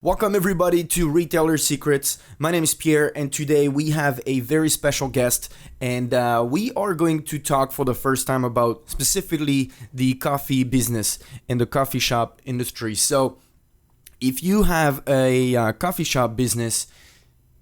Welcome everybody to Retailer Secrets. My name is Pierre and today we have a very special guest and we are going to talk for the first time about specifically the coffee business and the coffee shop industry. So if you have a coffee shop business,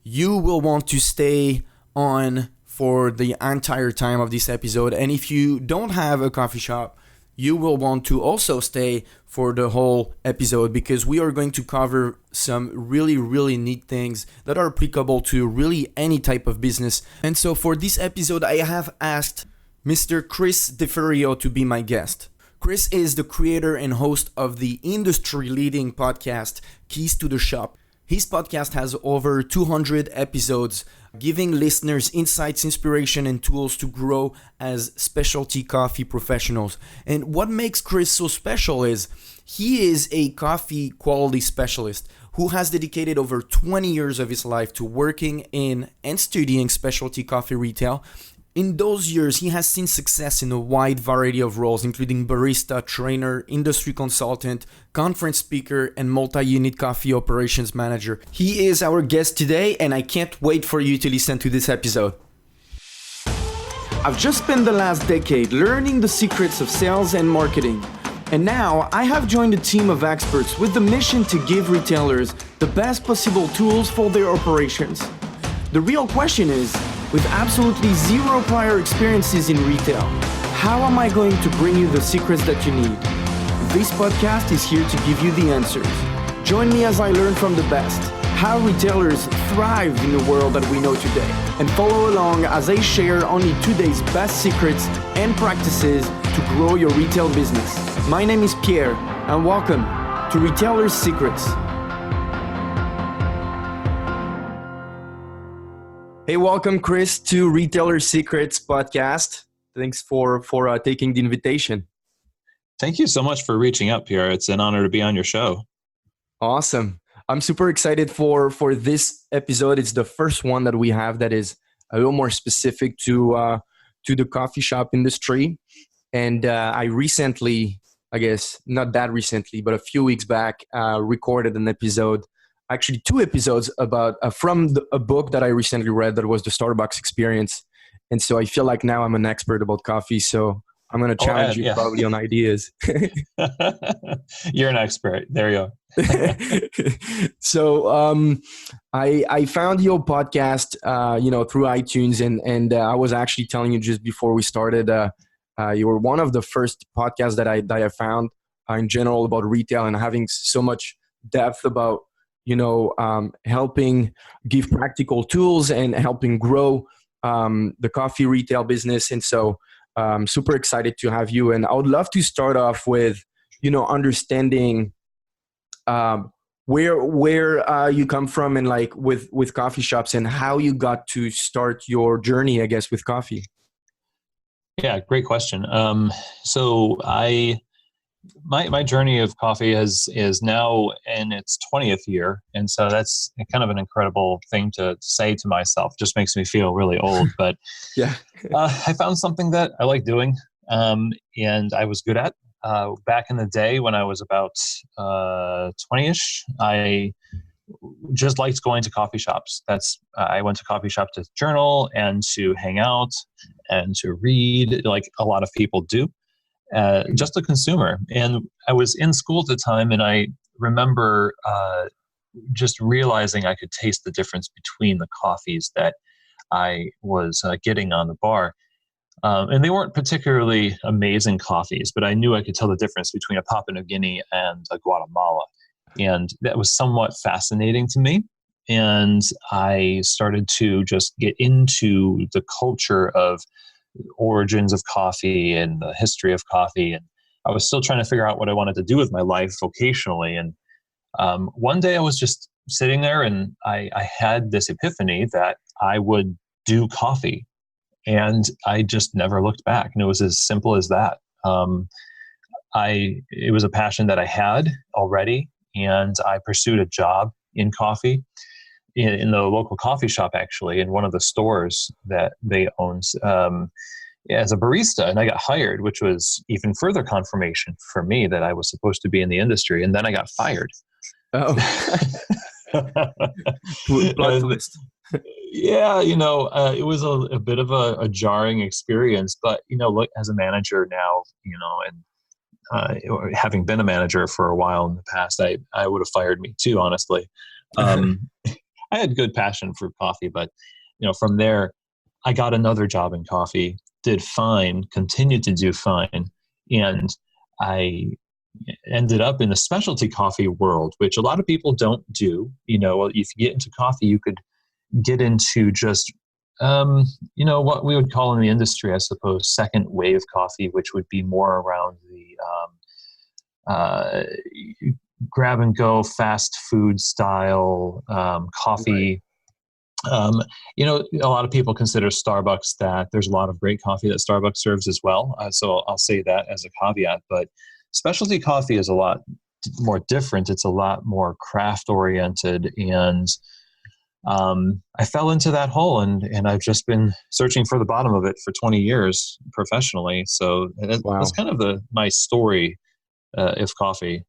you will want to stay on for the entire time of this episode. And if you don't have a coffee shop, you will want to also stay for the whole episode because we are going to cover some really neat things that are applicable to really any type of business. And so for this episode, I have asked Mr. Chris Deferio to be my guest. Chris is the creator and host of the industry-leading podcast, Keys to the Shop. His podcast has over 200 episodes, giving listeners insights, inspiration, and tools to grow as specialty coffee professionals. And what makes Chris so special is he is a coffee quality specialist who has dedicated over 20 years of his life to working in and studying specialty coffee retail. In those years, he has seen success in a wide variety of roles, including barista, trainer, industry consultant, conference speaker, and multi-unit coffee operations manager. He is our guest today, and I can't wait for you to listen to this episode. I've just spent the last decade learning the secrets of sales and marketing. And now I have joined a team of experts with the mission to give retailers the best possible tools for their operations. The real question is, with absolutely zero prior experiences in retail, how am I going to bring you the secrets that you need? This podcast is here to give you the answers. Join me as I learn from the best, how retailers thrive in the world that we know today, and follow along as I share only today's best secrets and practices to grow your retail business. My name is Pierre, and welcome to Retailer Secrets. Hey, welcome, Chris, to Retailer Secrets podcast. Thanks for taking the invitation. Thank you so much for reaching out, Pierre. It's an honor to be on your show. Awesome. I'm super excited for this episode. It's the first one that we have that is a little more specific to the coffee shop industry. And I recently, I guess not that recently, but a few weeks back, recorded an episode. Actually, two episodes about from a book that I recently read that was the Starbucks Experience. And so I feel like now I'm an expert about coffee. So I'm going to challenge you probably on ideas. You're an expert. There you are. So I found your podcast, through iTunes. And I was actually telling you just before we started, you were one of the first podcasts that I found in general about retail and having so much depth about helping give practical tools and helping grow the coffee retail business. And so I'm super excited to have you. And I would love to start off with, understanding where you come from and like with coffee shops and how you got to start your journey, I guess, with coffee. Yeah, great question. So my journey of coffee is now in its 20th year. And so that's kind of an incredible thing to say to myself. Just makes me feel really old. But yeah, I found something that I like doing and I was good at. Back in the day when I was about 20-ish, I just liked going to coffee shops. I went to coffee shop to journal and to hang out and to read like a lot of people do. Just a consumer. And I was in school at the time, and I remember just realizing I could taste the difference between the coffees that I was getting on the bar. And they weren't particularly amazing coffees, but I knew I could tell the difference between a Papua New Guinea and a Guatemala. And that was somewhat fascinating to me. And I started to just get into the culture of origins of coffee and the history of coffee. And I was still trying to figure out what I wanted to do with my life vocationally. And one day I was just sitting there and I had this epiphany that I would do coffee. And I just never looked back. And it was as simple as that. It was a passion that I had already. And I pursued a job in coffee in the local coffee shop, actually, in one of the stores that they owned. as a barista, and I got hired, which was even further confirmation for me that I was supposed to be in the industry. And then I got fired. Oh, plot And, twist. yeah, it was a bit of a jarring experience, but, look, as a manager now, having been a manager for a while in the past, I would have fired me too, honestly. I had good passion for coffee, but, from there, I got another job in coffee, did fine, continued to do fine. And I ended up in the specialty coffee world, which a lot of people don't do. If you get into coffee, you could get into just, what we would call in the industry, I suppose, second wave coffee, which would be more around the grab and go fast food style coffee. Right. A lot of people consider Starbucks that there's a lot of great coffee that Starbucks serves as well. So I'll say that as a caveat, but specialty coffee is a lot more different. It's a lot more craft oriented, and I fell into that hole, and I've just been searching for the bottom of it for 20 years professionally. So that's kind of my story, if coffee.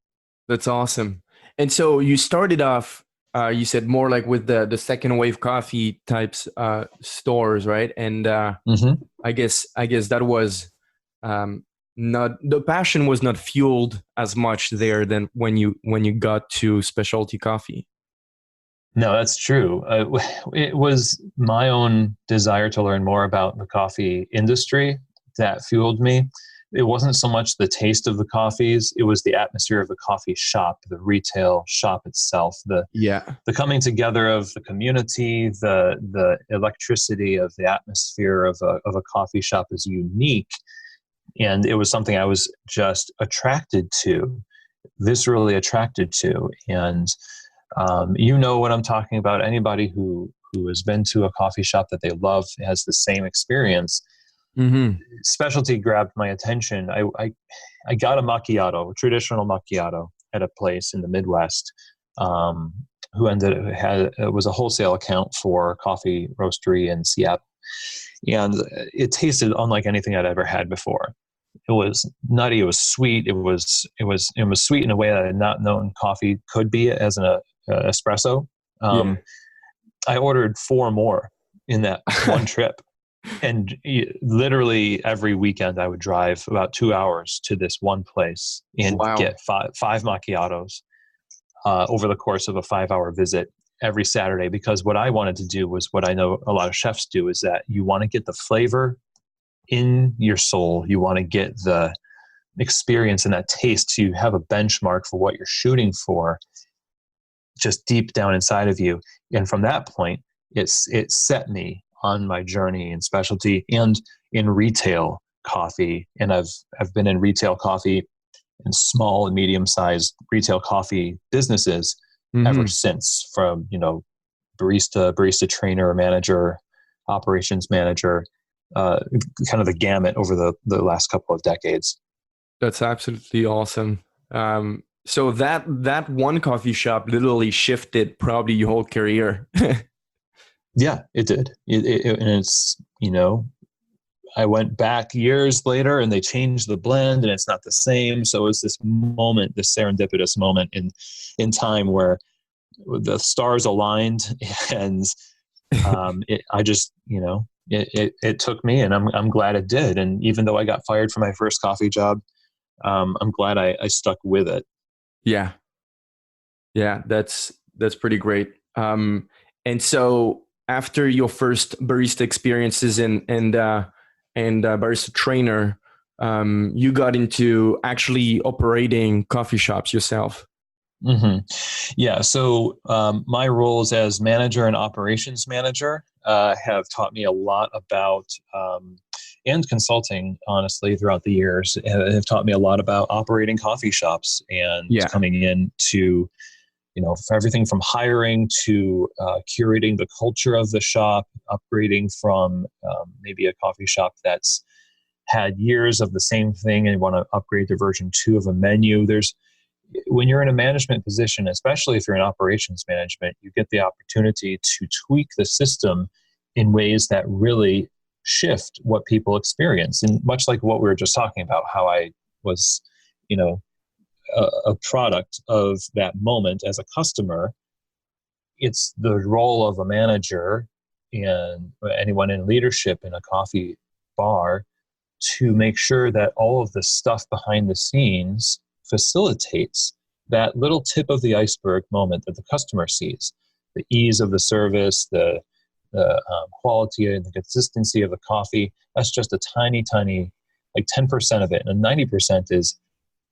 That's awesome. And so you started off, you said more like with the second wave coffee types stores, right? And I guess that was not, the passion was not fueled as much there than when you got to specialty coffee. No, that's true. It was my own desire to learn more about the coffee industry that fueled me. It wasn't so much the taste of the coffees, it was the atmosphere of the coffee shop, the retail shop itself, the coming together of the community, the electricity of the atmosphere of a coffee shop is unique. And it was something I was just attracted to, viscerally attracted to. And what I'm talking about. Anybody who has been to a coffee shop that they love has the same experience. Mm-hmm. Specialty grabbed my attention. I got a macchiato, a traditional macchiato, at a place in the Midwest, who was a wholesale account for coffee roastery in Seattle, and it tasted unlike anything I'd ever had before. It was nutty. It was sweet. It was sweet in a way that I had not known coffee could be as an espresso. I ordered 4 more in that one trip. And literally every weekend I would drive about 2 hours to this one place and get five macchiatos over the course of a 5-hour visit every Saturday. Because what I wanted to do was what I know a lot of chefs do, is that you want to get the flavor in your soul. You want to get the experience and that taste, so you have a benchmark for what you're shooting for just deep down inside of you. And from that point, it set me on my journey in specialty and in retail coffee. And I've been in retail coffee and small and medium-sized retail coffee businesses ever since, from, barista trainer, manager, operations manager, kind of the gamut over the last couple of decades. That's absolutely awesome. So that one coffee shop literally shifted probably your whole career. Yeah, it did. And it's, I went back years later and they changed the blend and it's not the same. So it's this moment, this serendipitous moment in time where the stars aligned, and it took me, and I'm glad it did. And even though I got fired from my first coffee job, I'm glad I stuck with it. Yeah. Yeah, that's pretty great. And so after your first barista experiences and barista trainer, you got into actually operating coffee shops yourself. Mm-hmm. Yeah. So my roles as manager and operations manager have taught me a lot about, and consulting, honestly, throughout the years, have taught me a lot about operating coffee shops and coming in to, for everything from hiring to curating the culture of the shop, upgrading from maybe a coffee shop that's had years of the same thing and you want to upgrade to version 2 of a menu. When you're in a management position, especially if you're in operations management, you get the opportunity to tweak the system in ways that really shift what people experience. And much like what we were just talking about, how I was, a product of that moment as a customer, it's the role of a manager and anyone in leadership in a coffee bar to make sure that all of the stuff behind the scenes facilitates that little tip of the iceberg moment that the customer sees. The ease of the service, the quality and the consistency of the coffee, that's just a tiny, like 10% of it. And 90% is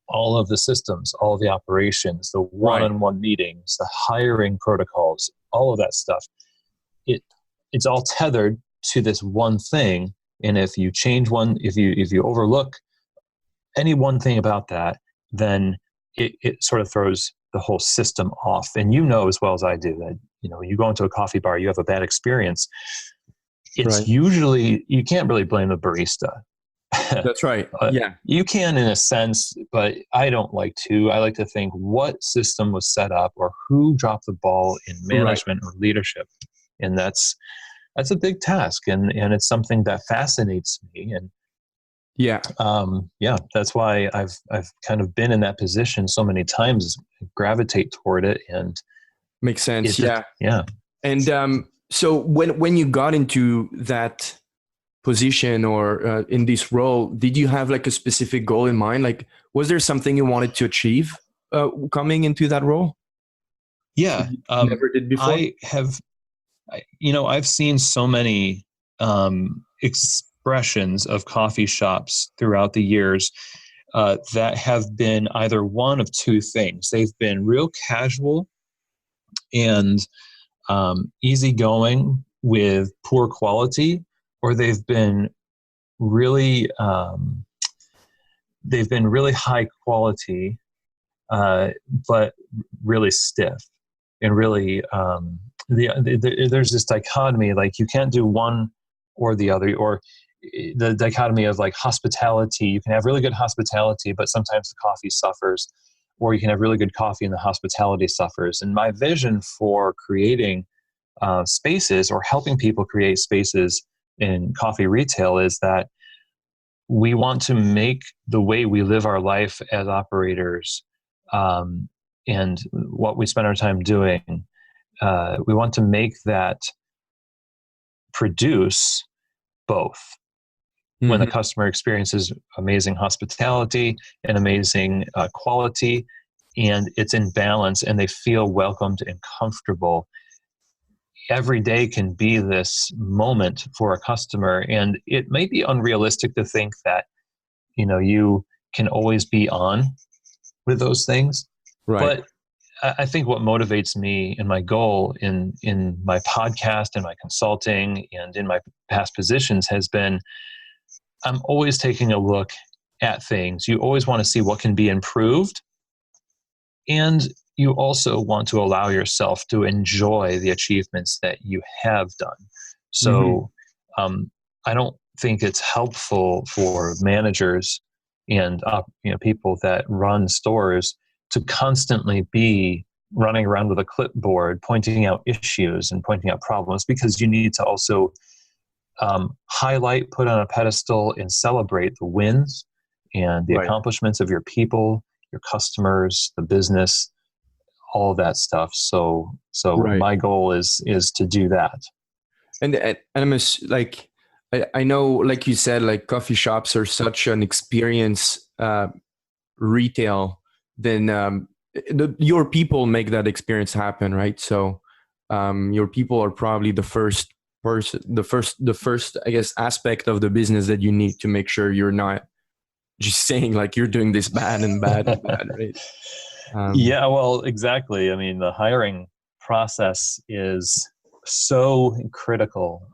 all of the systems, all of the operations, the one-on-one meetings, the hiring protocols, all of that stuff. It's all tethered to this one thing. And if you change one, if you overlook any one thing about that, then it sort of throws the whole system off. And as well as I do that, when you go into a coffee bar, you have a bad experience. It's usually, you can't really blame the barista. That's right. Yeah. You can in a sense, but I don't like to. I like to think what system was set up or who dropped the ball in management or leadership. And that's a big task. And it's something that fascinates me. And that's why I've kind of been in that position so many times, gravitate toward it. And makes sense. Yeah. And so when you got into that position or in this role, did you have like a specific goal in mind? Like, was there something you wanted to achieve coming into that role? Yeah. Never did before? I've seen so many expressions of coffee shops throughout the years that have been either one of two things. They've been real casual and easygoing with poor quality, or they've been really high quality, but really stiff and really there's this dichotomy, like you can't do one or the other, or the dichotomy of like hospitality. You can have really good hospitality, but sometimes the coffee suffers, or you can have really good coffee and the hospitality suffers. And my vision for creating spaces or helping people create spaces in coffee retail is that we want to make the way we live our life as operators and what we spend our time doing, we want to make that produce both. Mm-hmm. When the customer experiences amazing hospitality and amazing quality, and it's in balance and they feel welcomed and comfortable, every day can be this moment for a customer. And it may be unrealistic to think that, you can always be on with those things. Right. But I think what motivates me and my goal in my podcast and my consulting and in my past positions has been, I'm always taking a look at things. You always want to see what can be improved. And you also want to allow yourself to enjoy the achievements that you have done. So I don't think it's helpful for managers and people that run stores to constantly be running around with a clipboard, pointing out issues and pointing out problems, because you need to also highlight, put on a pedestal, and celebrate the wins and the accomplishments of your people, your customers, the business, all of that stuff. So my goal is to do that. And I'm like, I know, like you said, like coffee shops are such an experience retail. Then your people make that experience happen, right? So your people are probably the first person, the first, I guess, aspect of the business that you need to make sure you're not just saying like you're doing this bad and bad and bad, right? Yeah, well, exactly. I mean, the hiring process is so critical.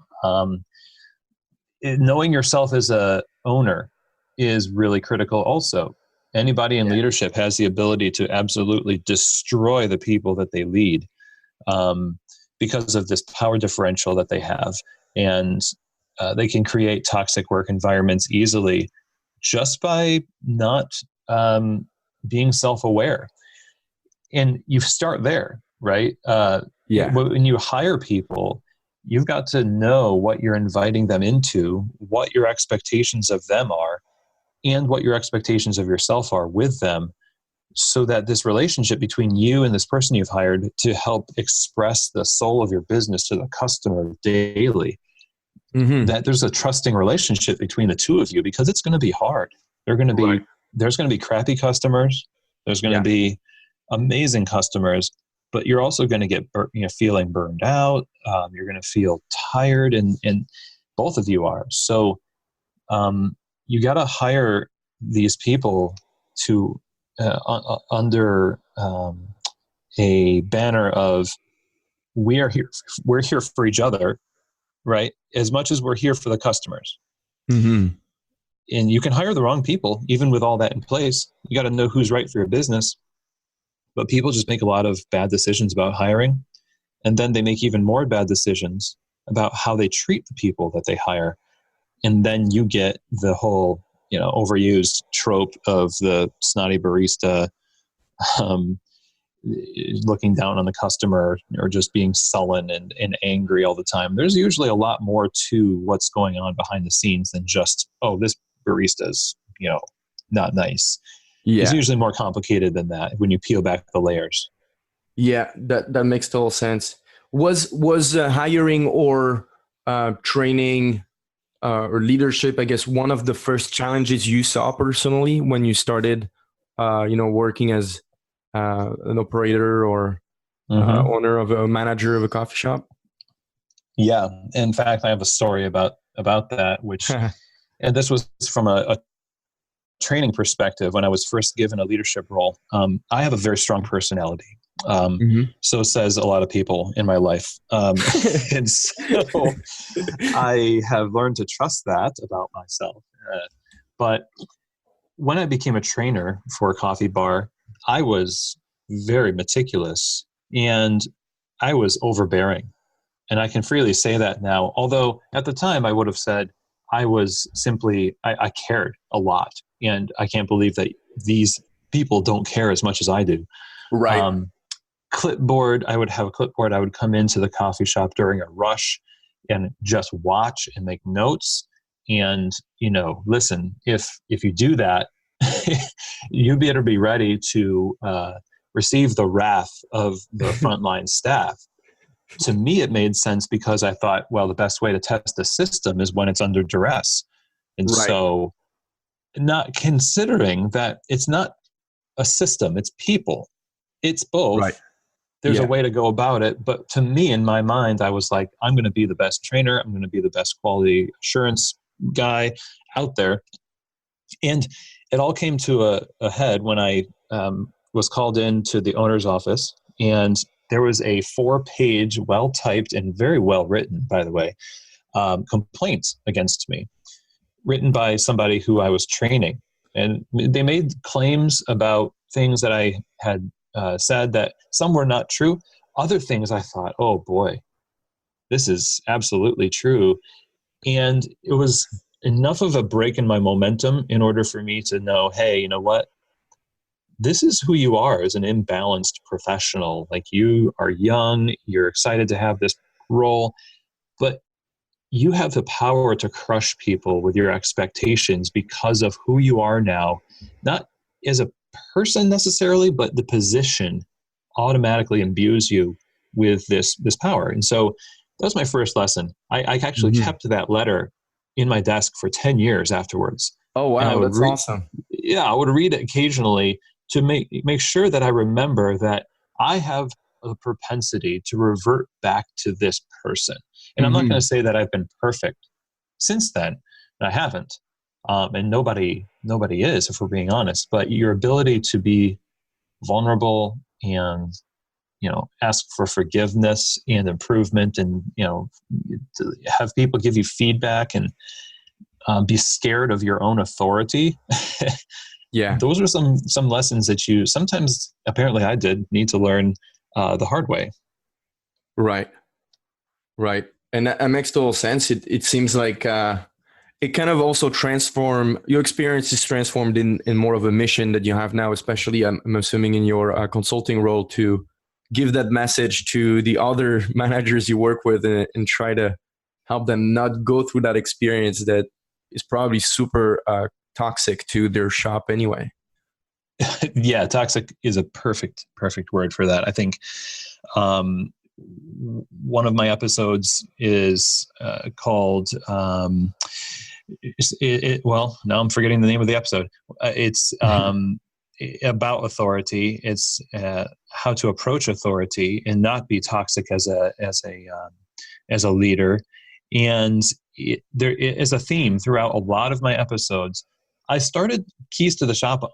Knowing yourself as a owner is really critical also. Anybody in leadership has the ability to absolutely destroy the people that they lead because of this power differential that they have. And they can create toxic work environments easily just by not being self-aware. And you start there, right? When you hire people, you've got to know what you're inviting them into, what your expectations of them are, and what your expectations of yourself are with them, so that this relationship between you and this person you've hired to help express the soul of your business to the customer daily, that there's a trusting relationship between the two of you, because it's going to be hard. There's going to be crappy customers. There's going to be amazing customers, but you're also going to get feeling burned out. You're going to feel tired, and both of you are. So you got to hire these people to under a banner of we're here for each other, right? As much as we're here for the customers. And you can hire the wrong people, even with all that in place. You got to know who's right for your business. But people just make a lot of bad decisions about hiring. And then they make even more bad decisions about how they treat the people that they hire. And then you get the whole, overused trope of the snotty barista looking down on the customer, or just being sullen and angry all the time. There's usually a lot more to what's going on behind the scenes than just, oh, this barista's, not nice. Yeah. It's usually more complicated than that when you peel back the layers. Yeah, that makes total sense. Was hiring or training or leadership, I guess, one of the first challenges you saw personally when you started, working as an operator or owner of a manager of a coffee shop? Yeah. In fact, I have a story about that, which, and this was from a training perspective. When I was first given a leadership role, I have a very strong personality. So says a lot of people in my life. And so I have learned to trust that about myself. But when I became a trainer for a coffee bar, I was very meticulous and I was overbearing. And I can freely say that now. Although at the time I would have said I was simply, I cared a lot. And I can't believe that these people don't care as much as I do. Right. Clipboard, I would have a clipboard. I would come into the coffee shop during a rush and just watch and make notes. And, listen, if you do that, you better be ready to receive the wrath of the frontline staff. To me, it made sense because I thought, well, the best way to test the system is when it's under duress. And so not considering that it's not a system, it's people. It's both. Right. There's a way to go about it. But to me, in my mind, I was like, I'm going to be the best trainer. I'm going to be the best quality assurance guy out there. And it all came to a head when I was called into the owner's office, and there was a 4-page, well-typed and very well-written, by the way, complaint against me, written by somebody who I was training. And they made claims about things that I had said that some were not true. Other things I thought, oh boy, this is absolutely true. And it was enough of a break in my momentum in order for me to know, hey, you know what? This is who you are as an imbalanced professional. Like, you are young, you're excited to have this role, but you have the power to crush people with your expectations because of who you are now, not as a person necessarily, but the position automatically imbues you with this power. And so that was my first lesson. I actually kept that letter in my desk for 10 years afterwards. Oh, wow. That's awesome. Yeah, I would read it occasionally to make sure that I remember that I have a propensity to revert back to this person. And I'm not going to say that I've been perfect since then. I haven't. And nobody is, if we're being honest. But your ability to be vulnerable and, ask for forgiveness and improvement, and, to have people give you feedback and be scared of your own authority. Yeah. Those are some lessons that you sometimes, apparently I did, need to learn the hard way. Right. And that makes total sense. It seems like it kind of also your experience is transformed in more of a mission that you have now, especially I'm assuming in your consulting role, to give that message to the other managers you work with, and try to help them not go through that experience that is probably super toxic to their shop anyway. Yeah, toxic is a perfect word for that. I think one of my episodes is called well, now I'm forgetting the name of the episode. It's about authority. It's how to approach authority and not be toxic as a leader. And there is a theme throughout a lot of my episodes. I started Keys to the Shop,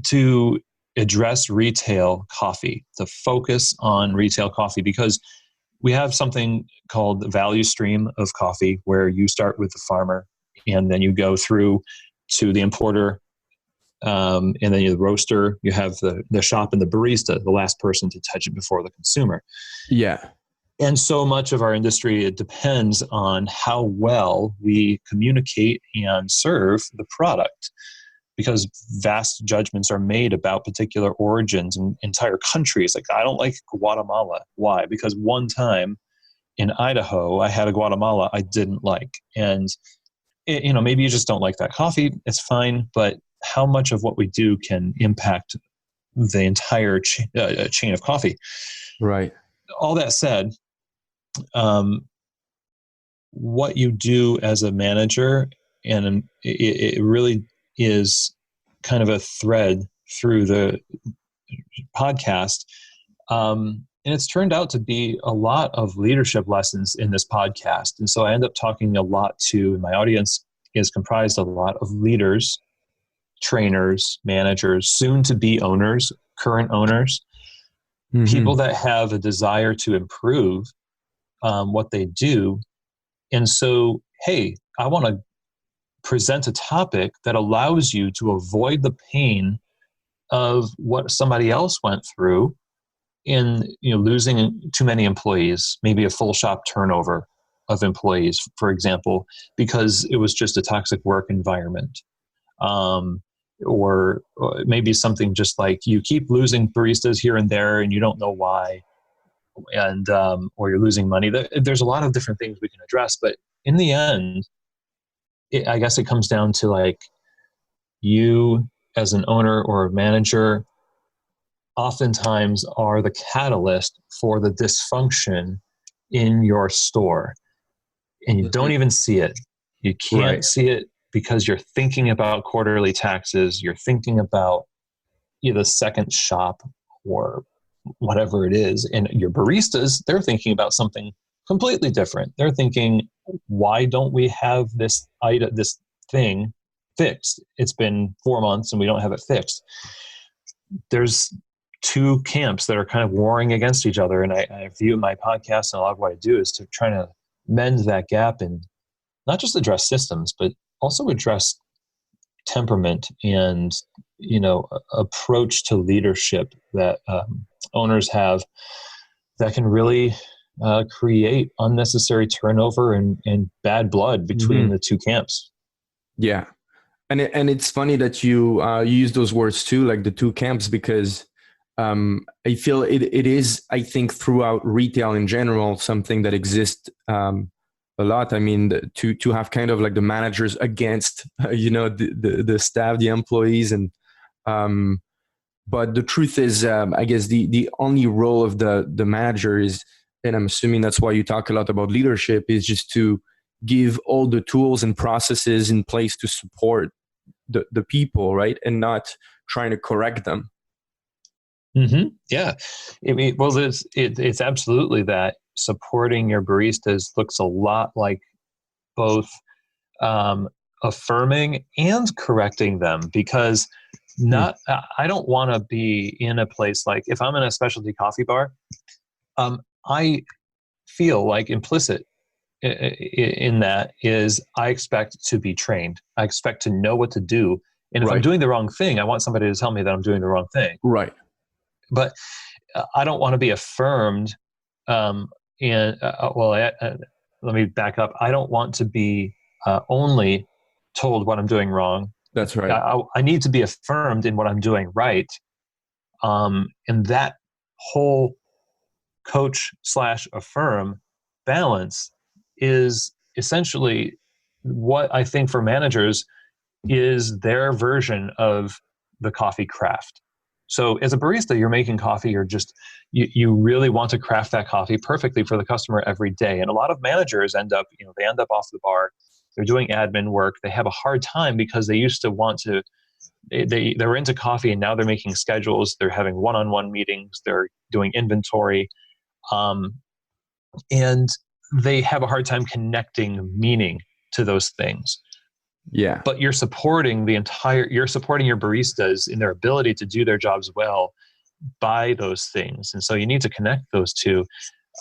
to address retail coffee, to focus on retail coffee, because we have something called the value stream of coffee, where you start with the farmer and then you go through to the importer, and then the roaster, you have the shop, and the barista, the last person to touch it before the consumer. Yeah. And so much of our industry, it depends on how well we communicate and serve the product, because vast judgments are made about particular origins and entire countries. Like, I don't like Guatemala. Why? Because one time in Idaho, I had a Guatemala I didn't like. And, maybe you just don't like that coffee. It's fine. But how much of what we do can impact the entire chain of coffee? Right. All that said, what you do as a manager, and it really is kind of a thread through the podcast. And it's turned out to be a lot of leadership lessons in this podcast. And so I end up talking a lot to, my audience is comprised of a lot of leaders, trainers, managers, soon to be owners, current owners, people that have a desire to improve what they do. And so, hey, I want to present a topic that allows you to avoid the pain of what somebody else went through in losing too many employees, maybe a full shop turnover of employees, for example, because it was just a toxic work environment. Or maybe something just like you keep losing baristas here and there and you don't know why, and or you're losing money. There's a lot of different things we can address, but in the end, I guess it comes down to, like, you as an owner or a manager oftentimes are the catalyst for the dysfunction in your store, and you don't even see it. You can't see it because you're thinking about quarterly taxes. You're thinking about the second shop or whatever it is. And your baristas, they're thinking about something completely different. They're thinking, why don't we have this thing fixed? It's been 4 months and we don't have it fixed. There's two camps that are kind of warring against each other. And I view my podcast, and a lot of what I do is to try to mend that gap and not just address systems, but also address temperament and, approach to leadership that owners have that can really create unnecessary turnover and bad blood between the two camps. Yeah. And it's funny that you use those words too, like the two camps, because I feel it is, I think, throughout retail in general, something that exists a lot. I mean, to have kind of like the managers against, the staff, the employees. And but the truth is, I guess the only role of the manager is, and I'm assuming that's why you talk a lot about leadership, is just to give all the tools and processes in place to support the people, right? And not trying to correct them. Yeah. It's absolutely that. Supporting your baristas looks a lot like both affirming and correcting them, because I don't want to be in a place like, if I'm in a specialty coffee bar, I feel like implicit in that is I expect to be trained. I expect to know what to do. And if I'm doing the wrong thing, I want somebody to tell me that I'm doing the wrong thing. Right. But I don't want to be affirmed. Let me back up. I don't want to be only told what I'm doing wrong. That's right. I need to be affirmed in what I'm doing right. And that whole coach/affirm balance is essentially what I think for managers is their version of the coffee craft. So as a barista, you're making coffee, you really want to craft that coffee perfectly for the customer every day. And a lot of managers end up off the bar, they're doing admin work, they have a hard time because they used to want to, they're into coffee and now they're making schedules, they're having one-on-one meetings, they're doing inventory, and they have a hard time connecting meaning to those things. Yeah. But you're supporting your baristas in their ability to do their jobs well by those things. And so you need to connect those two,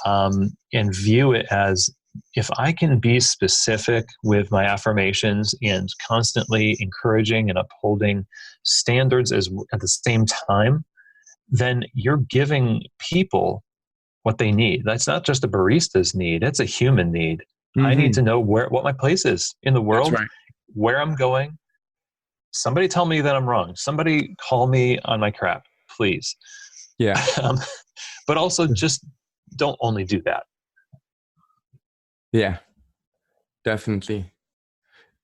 and view it as, if I can be specific with my affirmations and constantly encouraging and upholding standards at the same time, then you're giving people what they need. That's not just a barista's need, it's a human need. Mm-hmm. I need to know what my place is in the world. That's right. Where I'm going. Somebody tell me that I'm wrong. Somebody call me on my crap, please. Yeah. But also just don't only do that. Yeah, definitely.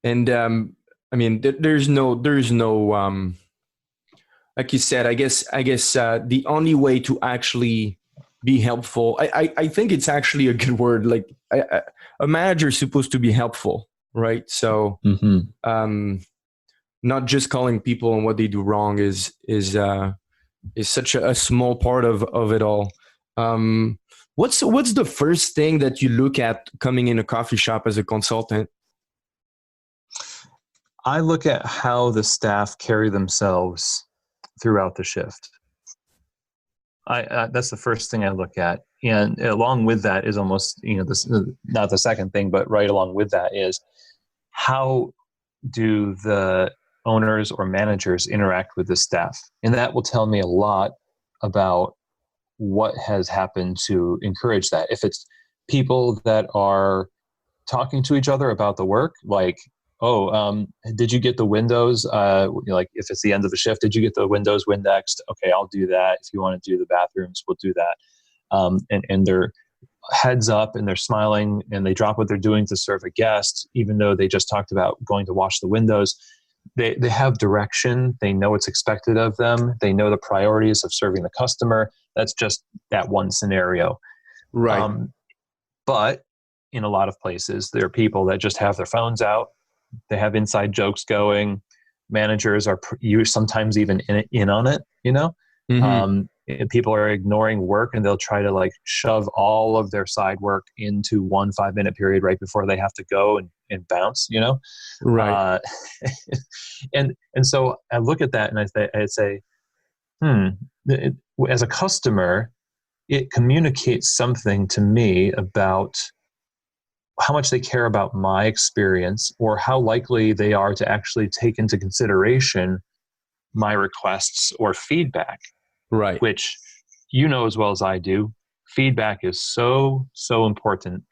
And I mean, there's no like you said, I guess the only way to actually be helpful, I think it's actually a good word. Like a manager is supposed to be helpful. Right. So, not just calling people on what they do wrong is such a small part of it all. What's the first thing that you look at coming in a coffee shop as a consultant? I look at how the staff carry themselves throughout the shift. That's the first thing I look at. And along with that is almost, this, not the second thing, but right along with that is, how do the owners or managers interact with the staff? And that will tell me a lot about what has happened to encourage that. If it's people that are talking to each other about the work, like, did you get the windows? Like if it's the end of the shift, did you get the windows Windexed? Okay, I'll do that. If you want to do the bathrooms, we'll do that. And they're heads up and they're smiling and they drop what they're doing to serve a guest, even though they just talked about going to wash the windows. They have direction. They know what's expected of them. They know the priorities of serving the customer. That's just that one scenario. Right. But in a lot of places, there are people that just have their phones out. They have inside jokes going. Managers are sometimes even in on it, Mm-hmm. People are ignoring work and they'll try to shove all of their side work into 1 5-minute period right before they have to go and bounce, Right. And so I look at that and I say, as a customer, it communicates something to me about how much they care about my experience or how likely they are to actually take into consideration my requests or feedback. Right. Which as well as I do, feedback is so important,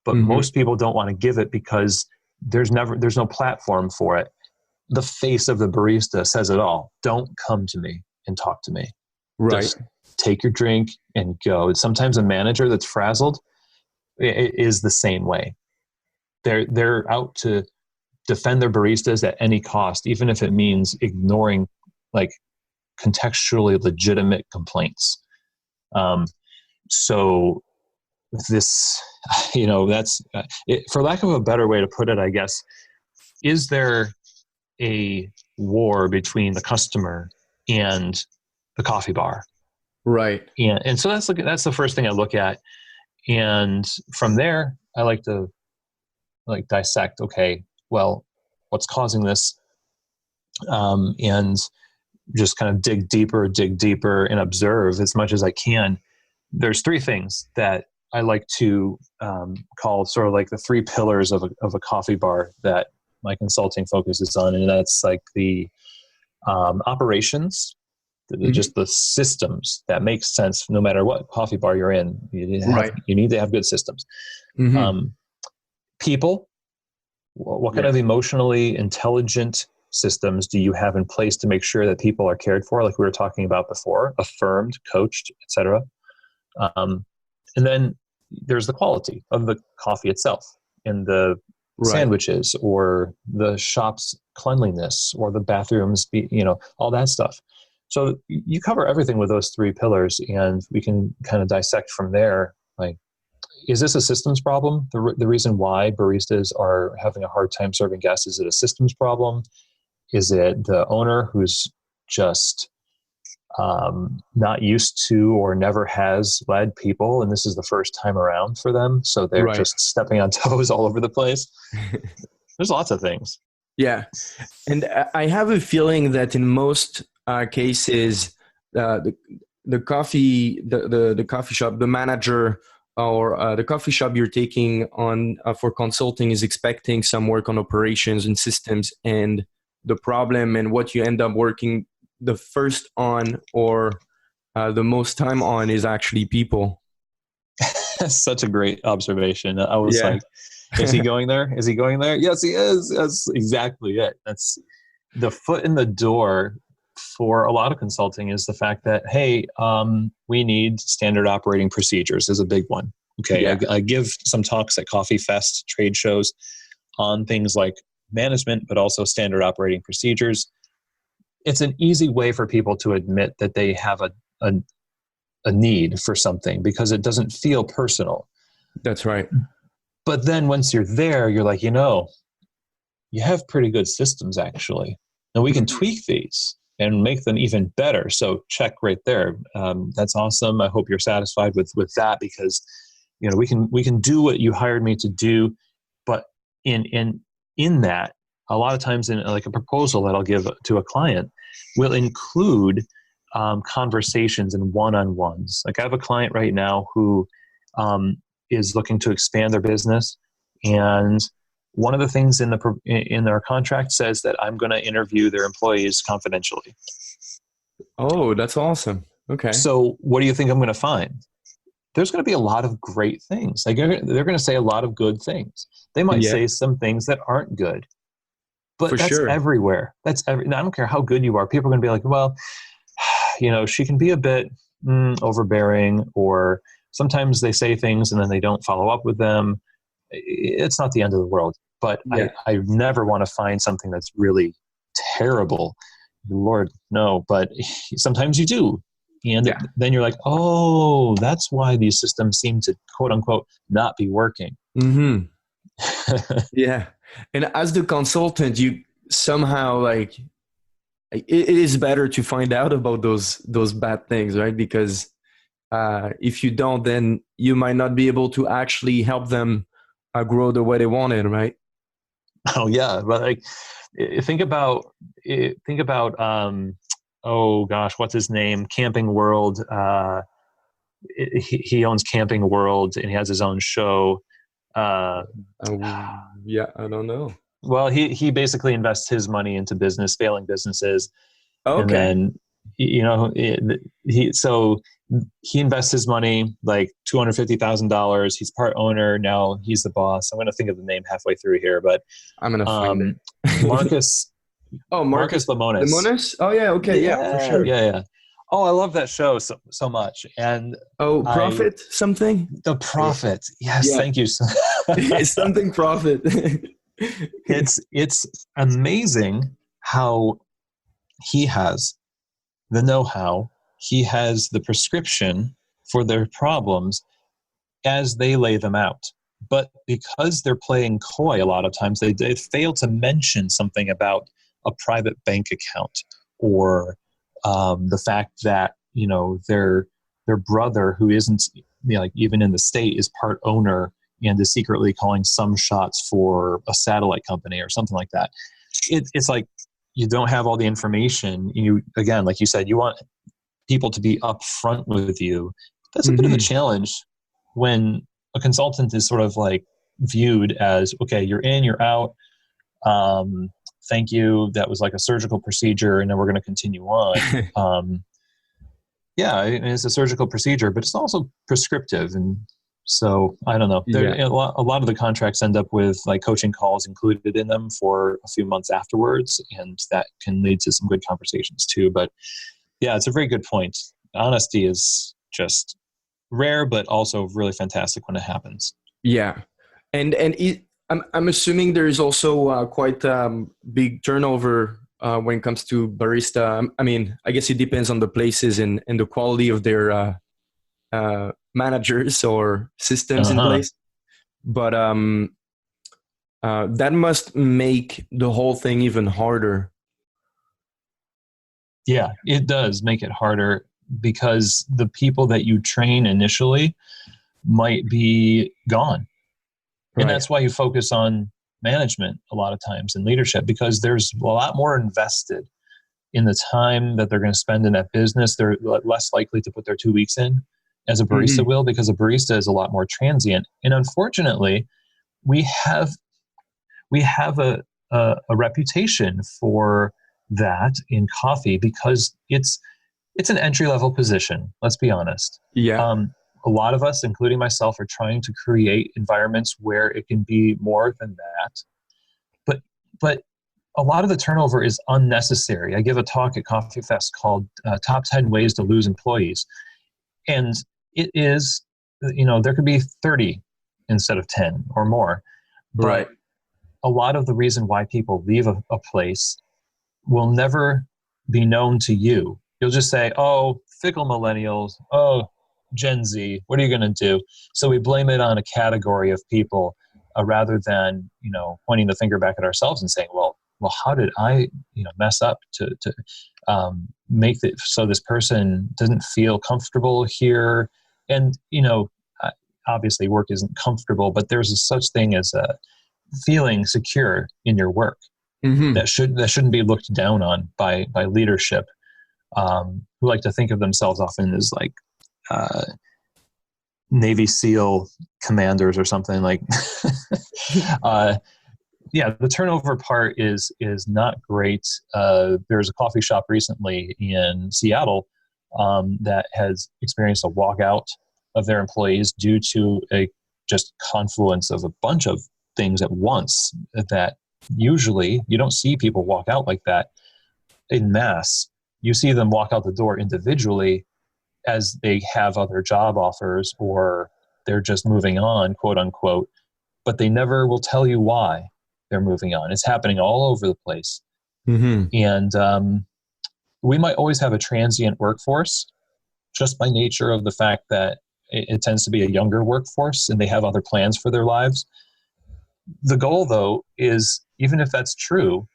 but mm-hmm. most people don't want to give it because there's no platform for it. The face of the barista says it all. Don't come to me and talk to me. Right. Just take your drink and go. Sometimes a manager that's frazzled is the same way. They're out to defend their baristas at any cost, even if it means ignoring contextually legitimate complaints. So this, that's it, for lack of a better way to put it, I guess. Is there a war between the customer and the coffee bar? Right. And so that's the first thing I look at. And from there, I like to dissect, okay, well, what's causing this? And just kind of dig deeper and observe as much as I can. There's 3 things that I like to call sort of the 3 pillars of a coffee bar that my consulting focuses on. And that's the operations, mm-hmm. just the systems that make sense no matter what coffee bar you're in. You need to have good systems. Mm-hmm. People, what kind of emotionally intelligent systems do you have in place to make sure that people are cared for, like we were talking about before, affirmed, coached, etc. And then there's the quality of the coffee itself and the Right. sandwiches or the shop's cleanliness or the bathrooms, all that stuff. So you cover everything with those three pillars, and we can kind of dissect from there. Like, is this a systems problem? The reason why baristas are having a hard time serving guests, is it a systems problem? Is it the owner who's just not used to or never has led people, and this is the first time around for them, so they're Right. just stepping on toes all over the place? There's lots of things. Yeah. And I have a feeling that in most cases, the coffee shop, the manager, or the coffee shop you're taking on for consulting is expecting some work on operations and systems, and the problem and what you end up working the first on, or the most time on, is actually people. Such a great observation. I was Yeah. like, is he going there? Is he going there? Yes, he is. That's exactly it. That's the foot in the door for a lot of consulting, is the fact that, hey, we need standard operating procedures is a big one. Okay. Yeah. I give some talks at Coffee Fest trade shows on things like management, but also standard operating procedures. It's an easy way for people to admit that they have a need for something, because it doesn't feel personal. That's right. But then once you're there, you're like, you have pretty good systems, actually. And we can tweak these and make them even better. So check right there. That's awesome. I hope you're satisfied with that, because we can do what you hired me to do. But in that, a lot of times in like a proposal that I'll give to a client will include conversations and one-on-ones. Like I have a client right now who is looking to expand their business, and one of the things in their contract says that I'm going to interview their employees confidentially. Oh, that's awesome. Okay. So what do you think I'm going to find? There's going to be a lot of great things. Like they're going to say a lot of good things. They might say some things that aren't good, but For that's sure. everywhere. I don't care how good you are. People are going to be like, well, she can be a bit overbearing, or sometimes they say things and then they don't follow up with them. It's not the end of the world, but I never want to find something that's really terrible. Lord, no, but sometimes you do. And then you're like, oh, that's why these systems seem to, quote unquote, not be working. Mm-hmm. Yeah. And as the consultant, you somehow like, it is better to find out about those bad things, right? Because if you don't, then you might not be able to actually help them grow the way they wanted, right? Oh yeah, but like think about oh gosh, what's his name? Camping World. He owns Camping World and he has his own show. Yeah, I don't know. Well, he basically invests his money into failing businesses, Okay. and then he invests his money like $250,000. He's part owner now. He's the boss. I'm going to think of the name halfway through here, but I'm going to find it. Marcus. Oh, Marcus Lemonis. Lemonis? Oh yeah. Okay. Yeah, for sure. Yeah. Oh, I love that show so much. And Profit something? The Prophet. Yes. Yeah. Thank you. It's something Profit. It's amazing how he has the know-how. He has the prescription for their problems as they lay them out. But because they're playing coy a lot of times, they fail to mention something about a private bank account, or the fact that their brother, who isn't like even in the state, is part owner and is secretly calling some shots for a satellite company or something like that. It's like you don't have all the information. You, again, like you said, you want people to be upfront with you. That's a bit of a challenge when a consultant is sort of like viewed as, okay, you're in, you're out. Thank you. That was like a surgical procedure, and then we're going to continue on. Yeah, it's a surgical procedure, but it's also prescriptive. And So I don't know. There, Yeah. a lot of the contracts end up with like coaching calls included in them for a few months afterwards, and that can lead to some good conversations too. But yeah, it's a very good point. Honesty is just rare, but also really fantastic when it happens. Yeah. I'm assuming there is also quite big turnover when it comes to barista. I mean, I guess it depends on the places and the quality of their managers or systems in Uh-huh. place. But that must make the whole thing even harder. Yeah, it does make it harder because the people that you train initially might be gone. And Right. that's why you focus on management a lot of times and leadership, because there's a lot more invested in the time that they're going to spend in that business. They're less likely to put their 2 weeks in as a barista Hmm. will, because a barista is a lot more transient. And unfortunately, we have a reputation for that in coffee because it's an entry level position. Let's be honest. Yeah. A lot of us, including myself, are trying to create environments where it can be more than that. But but a lot of the turnover is unnecessary. I give a talk at Coffee Fest called "Top 10 Ways to Lose Employees," and it is, there could be 30 instead of 10 or more. Right. But a lot of the reason why people leave a place will never be known to you. You'll just say, oh, fickle millennials, oh, Gen Z, what are you going to do? So we blame it on a category of people rather than, pointing the finger back at ourselves and saying, well, how did I, mess up to make it so this person doesn't feel comfortable here? And, obviously work isn't comfortable, but there's a such thing as a feeling secure in your work Hmm. that shouldn't be looked down on by leadership, who like to think of themselves often as like uh, Navy SEAL commanders or something like. uh, yeah, the turnover part is not great. There's a coffee shop recently in Seattle that has experienced a walkout of their employees due to a just confluence of a bunch of things at once that usually you don't see people walk out like that in mass. You see them walk out the door individually as they have other job offers or they're just moving on, quote unquote, but they never will tell you why they're moving on. It's happening all over the place. Hmm. And we might always have a transient workforce just by nature of the fact that it tends to be a younger workforce and they have other plans for their lives. The goal, though, is even if that's true,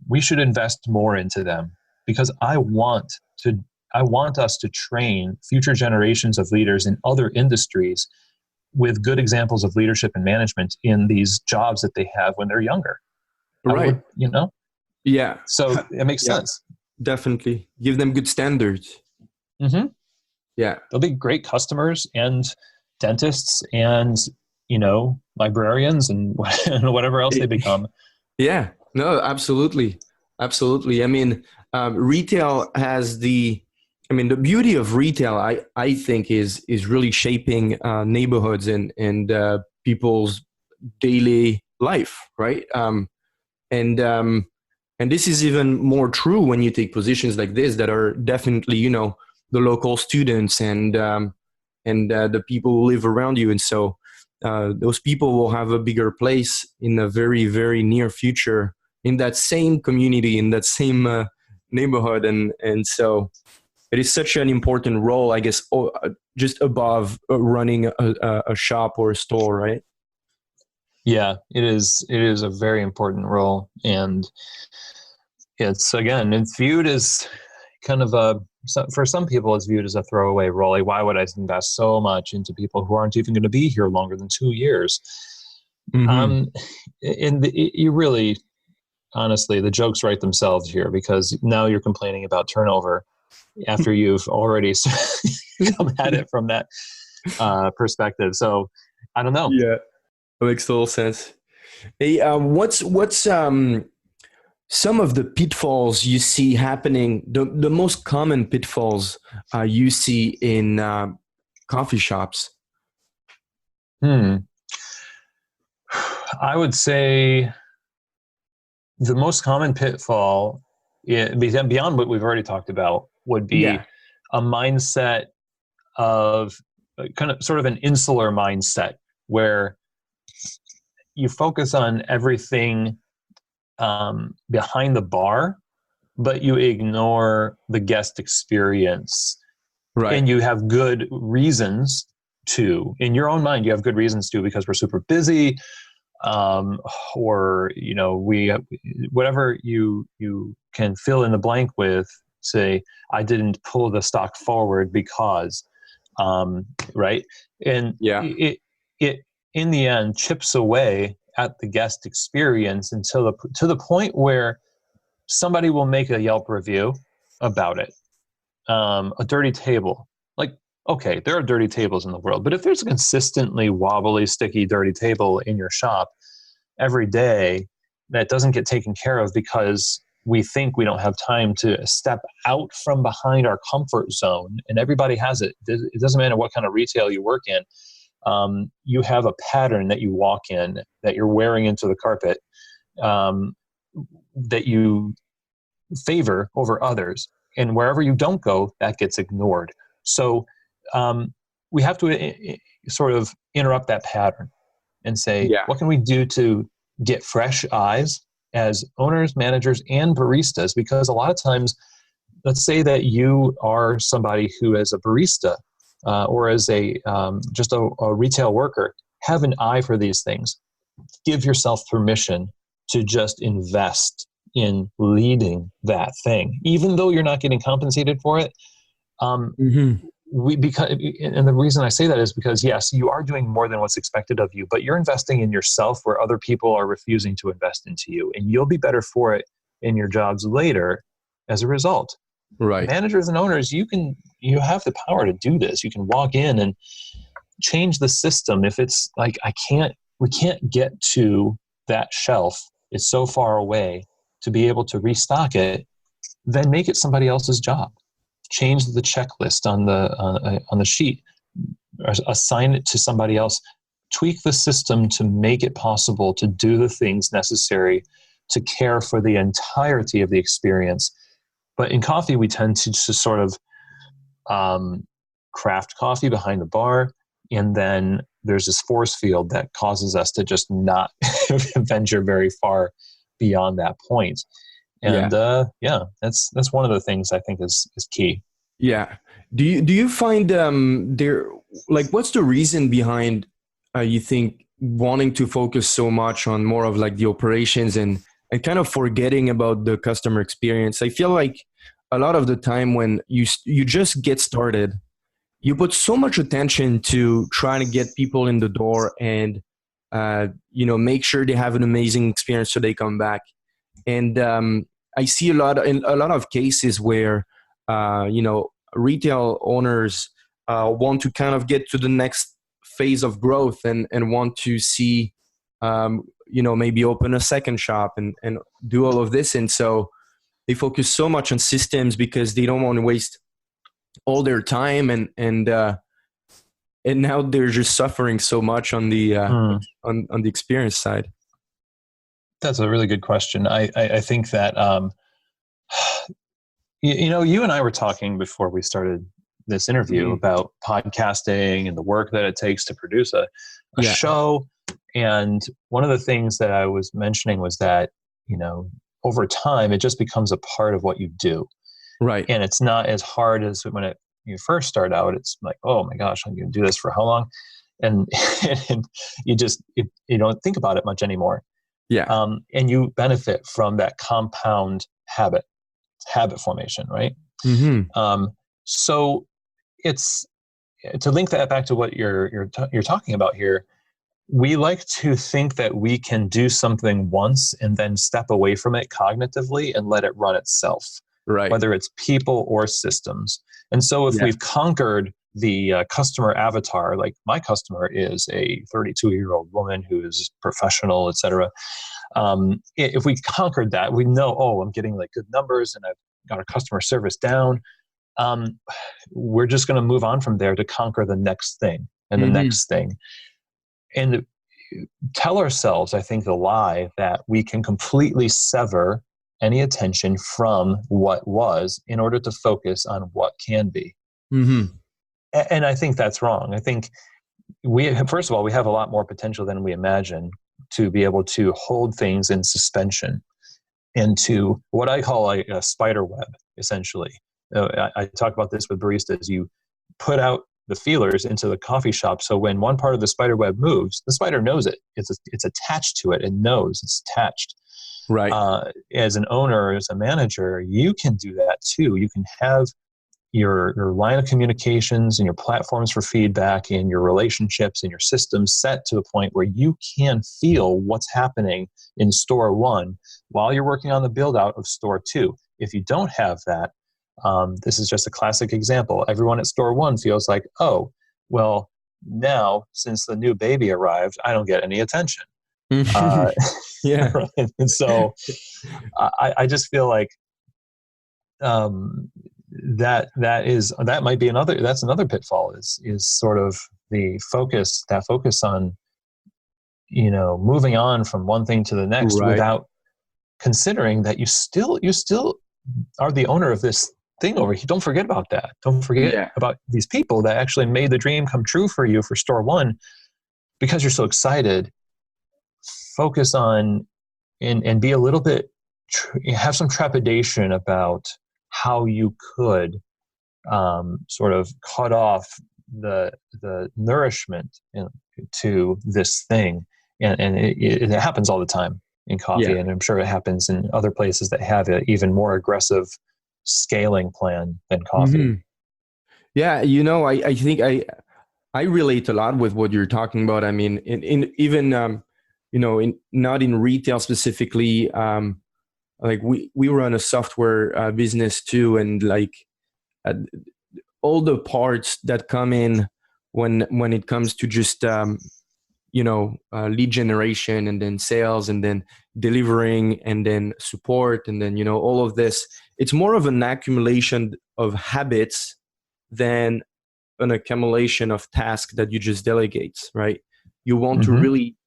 we should invest more into them because I want us to train future generations of leaders in other industries with good examples of leadership and management in these jobs that they have when they're younger. I Right. would, Yeah. so it makes Yeah. sense. Definitely. Give them good standards. Mm-hmm. Yeah. They'll be great customers and dentists and, librarians and whatever else they become. Yeah, no, absolutely. Absolutely. I mean, retail has the beauty of retail, I think is really shaping neighborhoods and people's daily life, right? And this is even more true when you take positions like this that are definitely, the local students and the people who live around you. And so those people will have a bigger place in the very, very near future in that same community, in that same neighborhood. And so it is such an important role, I guess, just above running a shop or a store, right? Yeah, it is. It is a very important role. And it's viewed as kind of for some people, it's viewed as a throwaway role. Like, why would I invest so much into people who aren't even going to be here longer than 2 years? Mm-hmm. Um, you really, honestly, the jokes write themselves here because now you're complaining about turnover after you've already come at it from that perspective. So I don't know. Yeah, that makes total sense. Hey, what's some of the pitfalls you see happening? The most common pitfalls you see in coffee shops. Hmm. I would say the most common pitfall, beyond what we've already talked about, would be Yeah. a mindset of kind of sort of an insular mindset where you focus on everything behind the bar, but you ignore the guest experience. Right. And you have good reasons to, in your own mind, you have good reasons to, because we're super busy, or we whatever you can fill in the blank with. Say, I didn't pull the stock forward because, right, and Yeah. it in the end chips away at the guest experience until to the point where somebody will make a Yelp review about it. A dirty table, like, okay, there are dirty tables in the world, but if there's a consistently wobbly, sticky, dirty table in your shop every day that doesn't get taken care of because we think we don't have time to step out from behind our comfort zone, and everybody has it. It doesn't matter what kind of retail you work in. You have a pattern that you walk in, that you're wearing into the carpet, that you favor over others. And wherever you don't go, that gets ignored. So we have to sort of interrupt that pattern and say, Yeah. what can we do to get fresh eyes as owners, managers, and baristas? Because a lot of times, let's say that you are somebody who is a barista or as just a retail worker, have an eye for these things. Give yourself permission to just invest in leading that thing, even though you're not getting compensated for it. Mm-hmm. And the reason I say that is because, yes, you are doing more than what's expected of you, but you're investing in yourself where other people are refusing to invest into you, and you'll be better for it in your jobs later as a result. Right. Managers and owners, you have the power to do this. You can walk in and change the system. If it's like, we can't get to that shelf, it's so far away to be able to restock it, then make it somebody else's job. Change the checklist on the sheet, assign it to somebody else, tweak the system to make it possible to do the things necessary to care for the entirety of the experience. But in coffee, we tend to just sort of craft coffee behind the bar, and then there's this force field that causes us to just not venture very far beyond that point. And Yeah. that's one of the things I think is key. Yeah. Do you find there, like, what's the reason behind you think wanting to focus so much on more of like the operations and kind of forgetting about the customer experience? I feel like a lot of the time when you just get started, you put so much attention to trying to get people in the door and make sure they have an amazing experience so they come back. And I see in a lot of cases where retail owners want to kind of get to the next phase of growth and want to see maybe open a second shop and do all of this. And so they focus so much on systems because they don't want to waste all their time and now they're just suffering so much on the on the experience side. That's a really good question. I think that you and I were talking before we started this interview about podcasting and the work that it takes to produce a Yeah. show. And one of the things that I was mentioning was that, over time, it just becomes a part of what you do. Right. And it's not as hard as when you first start out. It's like, oh my gosh, I'm going to do this for how long? And, and you don't think about it much anymore. Yeah. And you benefit from that compound habit formation, right? Mm-hmm. So it's to link that back to what you're talking about here. We like to think that we can do something once and then step away from it cognitively and let it run itself, Right. whether it's people or systems. And so if Yeah. we've conquered the customer avatar, like my customer is a 32-year-old woman who is professional, et cetera. If we conquered that, we know, I'm getting like good numbers and I've got our customer service down. We're just going to move on from there to conquer the next thing and the Mm-hmm. next thing. and tell ourselves, I think, the lie that we can completely sever any attention from what was in order to focus on what can be. Mm-hmm. And I think that's wrong. I think first of all, we have a lot more potential than we imagine to be able to hold things in suspension into what I call a spider web, essentially. I talk about this with baristas. You put out the feelers into the coffee shop, so when one part of the spider web moves, the spider knows it. It's attached to it and knows it's attached. Right. As an owner, as a manager, you can do that too. You can have your line of communications and your platforms for feedback and your relationships and your systems set to the point where you can feel what's happening in store one while you're working on the build out of store two. If you don't have that, this is just a classic example. Everyone at store one feels like, oh, well, now since the new baby arrived, I don't get any attention. Yeah. Right? And so I just feel like that might be another pitfall is sort of that focus on, moving on from one thing to the next, Right. without considering that you still are the owner of this thing over here. Don't forget about that. Don't forget about these people that actually made the dream come true for you for store one. Because you're so excited, focus on and be a little bit, have some trepidation about how you could sort of cut off the nourishment to this thing. And it happens all the time in coffee, and I'm sure it happens in other places that have an even more aggressive scaling plan than coffee. Mm-hmm. Yeah, I think I relate a lot with what you're talking about. I mean, in even not in retail specifically. Like we run a software business too, and like all the parts that come in when it comes to just lead generation, and then sales, and then delivering, and then support, and then all of this. It's more of an accumulation of habits than an accumulation of tasks that you just delegate, right? You want to really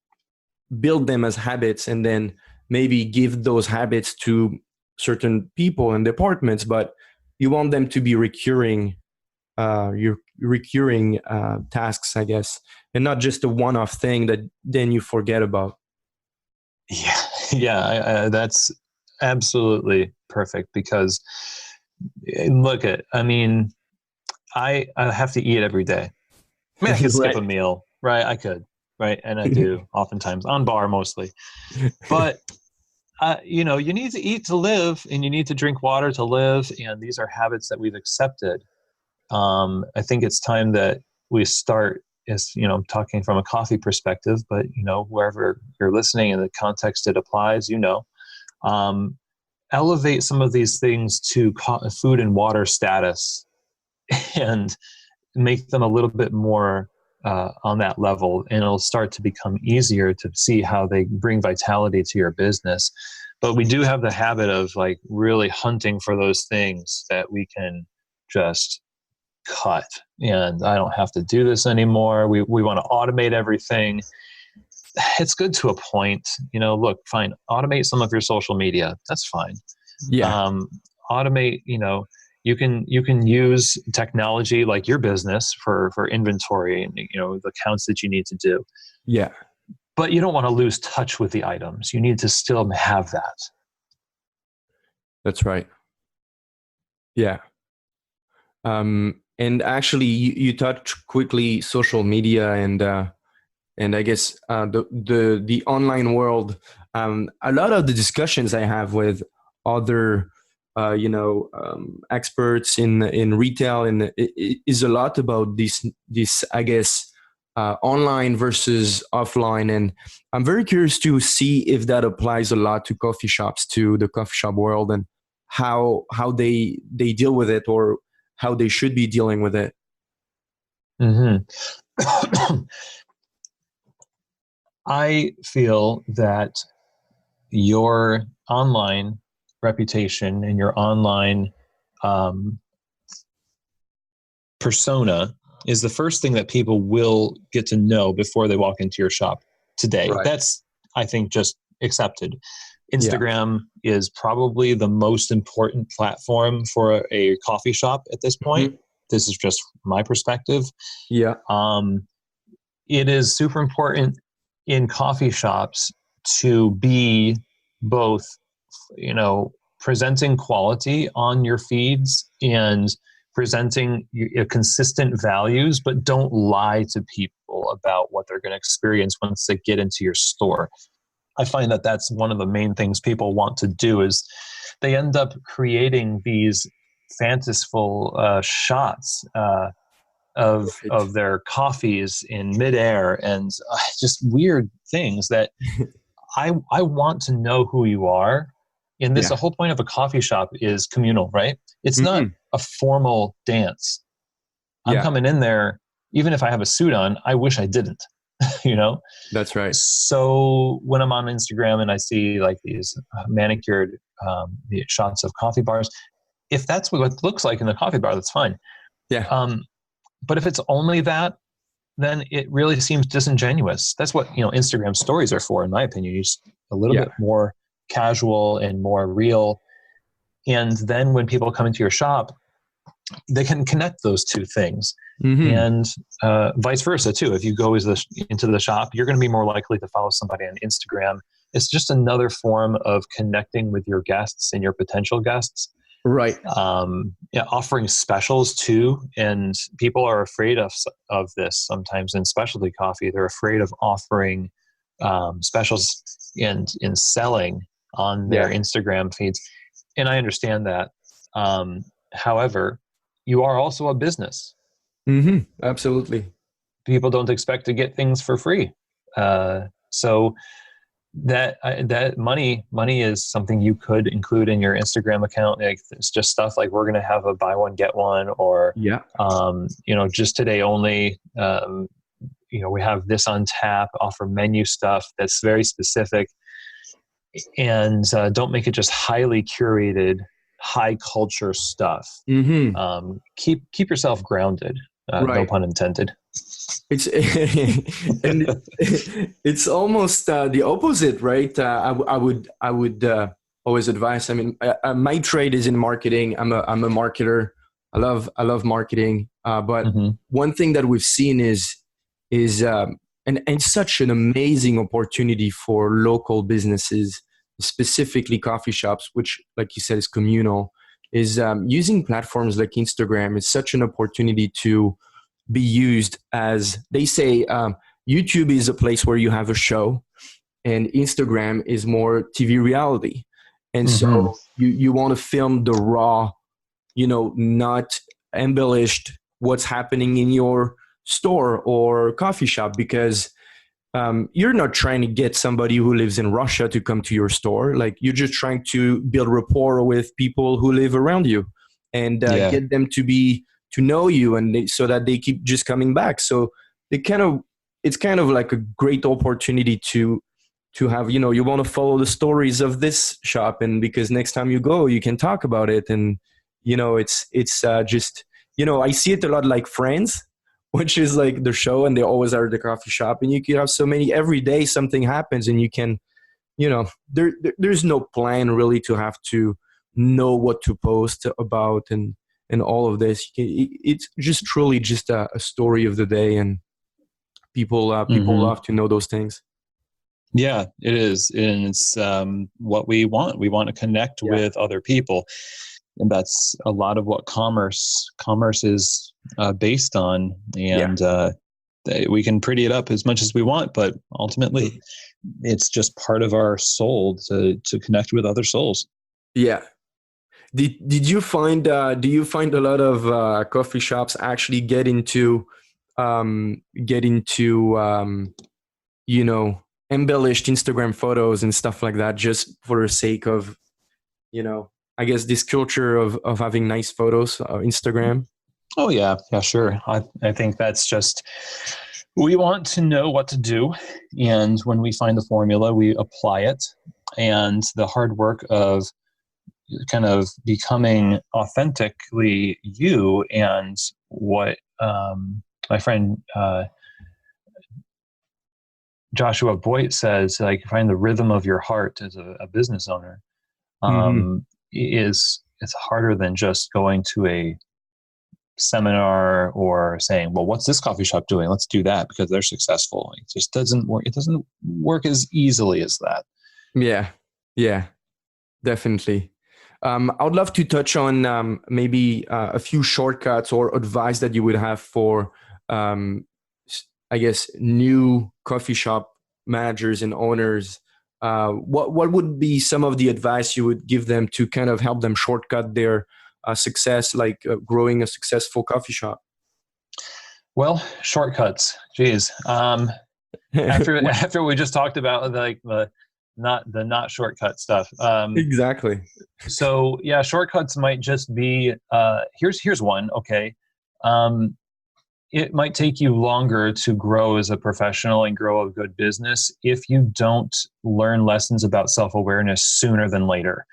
build them as habits, and then maybe give those habits to certain people and departments, but you want them to be recurring tasks, I guess, and not just a one-off thing that then you forget about. Yeah, that's absolutely perfect, because I have to eat every day. I mean, I could skip a meal, right? I could, right? And I do oftentimes, on bar mostly. But, you need to eat to live, and you need to drink water to live. And these are habits that we've accepted. I think it's time that we start, I'm talking from a coffee perspective, but, wherever you're listening in the context it applies, elevate some of these things to food and water status, and make them a little bit more on that level, and it'll start to become easier to see how they bring vitality to your business. But we do have the habit of like really hunting for those things that we can just cut, and I don't have to do this anymore. We want to automate everything. It's good to a point, look, fine, automate some of your social media. That's fine. Automate, you can use technology like your business for inventory and, the counts that you need to do. Yeah. But you don't want to lose touch with the items. You need to still have that. That's right. Yeah. And actually, you touched quickly social media, and I guess the online world. A lot of the discussions I have with other experts in retail, and it is a lot about this I guess online versus offline, and I'm very curious to see if that applies a lot to coffee shops, to the coffee shop world, and how they deal with it, or how they should be dealing with it. I feel that your online reputation and your online persona is the first thing that people will get to know before they walk into your shop today. Right. That's, I think, just accepted. Yeah. Instagram is probably the most important platform for a coffee shop at this point. Mhm. This is just my perspective. Yeah. It is super important in coffee shops to be both, presenting quality on your feeds and presenting consistent values, but don't lie to people about what they're going to experience once they get into your store. I find that that's one of the main things people want to do is they end up creating these fanciful shots Right. of their coffees in midair and just weird things that I want to know who you are. And this, Yeah. the whole point of a coffee shop is communal, right? It's not Mhm. a formal dance. I'm Yeah. coming in there, even if I have a suit on, I wish I didn't, you know? That's right. So when I'm on Instagram and I see like these manicured the shots of coffee bars, if that's what it looks like in the coffee bar, that's fine. Yeah. But if it's only that, then it really seems disingenuous. That's what Instagram stories are for, in my opinion. Just a little Yeah. bit more casual and more real. And then when people come into your shop, they can connect those two things. Mhm. And vice versa too. If you go into the shop, you're going to be more likely to follow somebody on Instagram. It's just another form of connecting with your guests and your potential guests. Right. Offering specials too, and people are afraid of this sometimes in specialty coffee. They're afraid of offering specials and in selling on their Yeah. Instagram feeds, and I understand that. However, you are also a business. Mhm. Absolutely. People don't expect to get things for free, so that money is something you could include in your Instagram account. Like, it's just stuff like, we're going to have a buy one get one, or Yeah. just today only. We have this on tap, offer menu stuff that's very specific, and don't make it just highly curated, high culture stuff. Mhm. Keep yourself grounded. No Right. pun intended. It's and it's almost the opposite, right? I would always advise. I mean, my trade is in marketing. I'm a marketer. I love marketing. But Mm-hmm. one thing that we've seen is and such an amazing opportunity for local businesses, specifically coffee shops, which, like you said, is communal. Is using platforms like Instagram is such an opportunity to be used as they say. YouTube is a place where you have a show, and Instagram is more TV reality. And Mm-hmm. so you want to film the raw, not embellished what's happening in your store or coffee shop, because you're not trying to get somebody who lives in Russia to come to your store. Like, you're just trying to build rapport with people who live around you, and Yeah. get them to know you, and so that they keep just coming back. So it's kind of like a great opportunity to have, you want to follow the stories of this shop, and because next time you go, you can talk about it. And it's just, I see it a lot like Friends, which is like the show, and they always are at the coffee shop, and you can have so many every day something happens, and you can, there's no plan really to have to know what to post about, and all of this. It's just truly just a story of the day, and people Mm-hmm. love to know those things. Yeah, it is. And it's what we want. We want to connect Yeah. with other people. And that's a lot of what commerce is based on. Yeah. And we can pretty it up as much as we want, but ultimately it's just part of our soul to connect with other souls. Yeah. Did you find do you find a lot of coffee shops actually get into embellished Instagram photos and stuff like that, just for the sake of, I guess, this culture of having nice photos on Instagram? Oh yeah. Yeah, sure. I think that's just, we want to know what to do. And when we find the formula, we apply it. And the hard work of kind of becoming authentically you and what my friend Joshua Boyd says, like, find the rhythm of your heart as a business owner. Mm-hmm. It's harder than just going to a seminar or saying, well, what's this coffee shop doing? Let's do that because they're successful. It just doesn't work. It doesn't work as easily as that. Yeah, yeah, definitely. I would love to touch on maybe a few shortcuts or advice that you would have for, I guess, new coffee shop managers and owners. What would be some of the advice you would give them to kind of help them shortcut their success, like growing a successful coffee shop? Well, shortcuts. Geez. After we just talked about like the not shortcut stuff. Exactly. So yeah, shortcuts might just be here's one. Okay. It might take you longer to grow as a professional and grow a good business if you don't learn lessons about self-awareness sooner than later.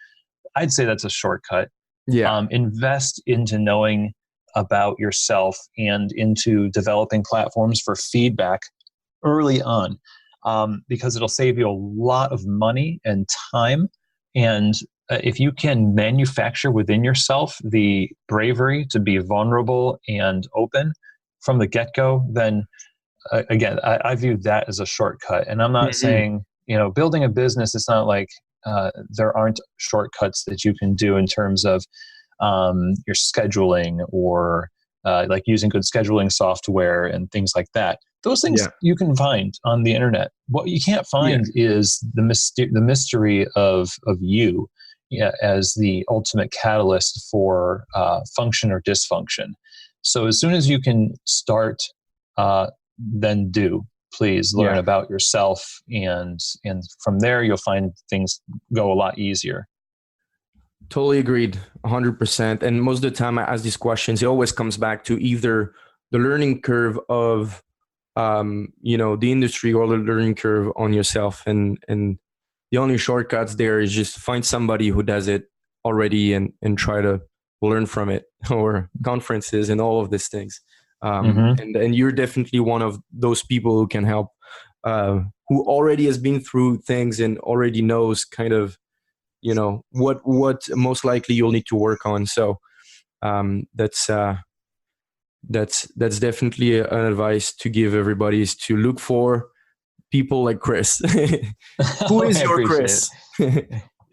I'd say that's a shortcut. Yeah. Invest into knowing about yourself and into developing platforms for feedback early on, because it'll save you a lot of money and time. And if you can manufacture within yourself the bravery to be vulnerable and open from the get-go, then again, I view that as a shortcut. And I'm not saying, building a business, it's not like there aren't shortcuts that you can do in terms of your scheduling or like using good scheduling software and things like that. Those things you can find on the internet. What you can't find is the mystery of you as the ultimate catalyst for function or dysfunction. So as soon as you can start, then do. Please learn about yourself, and from there you'll find things go a lot easier. Totally agreed, 100%. And most of the time I ask these questions, it always comes back to either the learning curve of, the industry or the learning curve on yourself. And the only shortcuts there is just find somebody who does it already and try to learn from it, or conferences and all of these things. And you're definitely one of those people who can help, who already has been through things and already knows kind of, what most likely you'll need to work on. So that's definitely an advice to give everybody, is to look for people like Chris. Who is your Chris?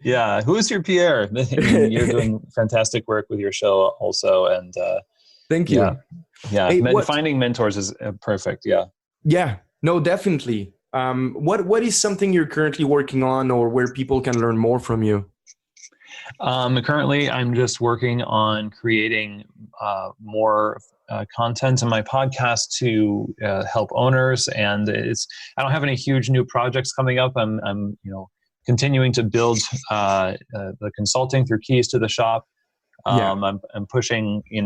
Yeah, who is your Pierre? You're doing fantastic work with your show also, and thank you. Yeah, hey, finding mentors is perfect. Yeah, no, definitely. What is something you're currently working on, or where people can learn more from you? Currently, I'm just working on creating more content in my podcast to help owners, and I don't have any huge new projects coming up. I'm continuing to build the consulting through Keys to the Shop. I'm pushing a